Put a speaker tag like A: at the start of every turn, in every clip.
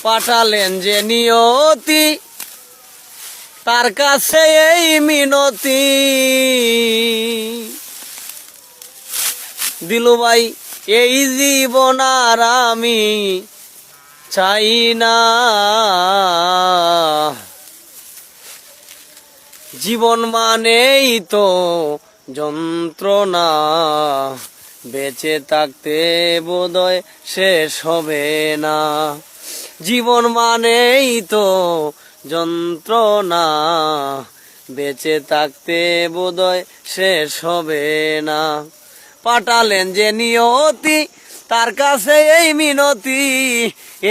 A: পাঠালেন যে নিয়তি, তার কাছে এই মিনতি, দিলু ভাই এই জীবন আর আমি চাই না। জীবন মানেই তো যন্ত্রণা, বেঁচে থাকতে বোধহয় শেষ হবে না। জীবন মানেই তো যন্ত্রণা, বেঁচে থাকতে বোধহয় শেষ হবে না। পাঠালেন যে নিয়তি, তার কাছে এই মিনতি,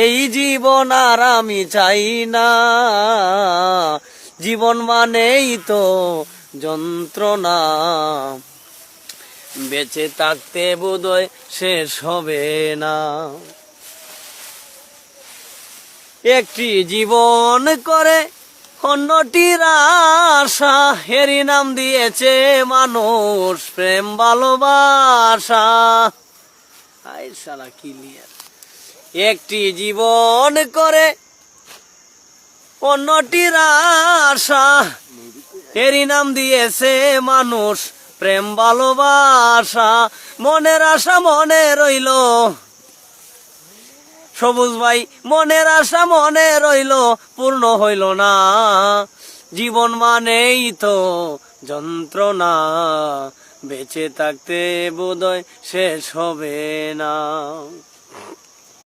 A: এই জীবন আর আমি চাই না। জীবন মানেই তো যন্ত্রণা, বেঁচে থাকতে বোধহয় শেষ হবে না। একটি জীবন করে অন্যটির আশা, এরই নাম দিয়েছে মানুষ প্রেম ভালোবাসা। আই শালা ক্লিয়ার। একটি জীবন করে অন্যটির আশা, এরই নাম দিয়েছে মানুষ প্রেম ভালোবাসা। মনের আশা মনে রইল সবুজ ভাই, মনের আশা মনে রইল, পূর্ণ হইল না। জীবন মানেই তো যন্ত্রণা, বেঁচে থাকতে বোধহয় শেষ হবে না।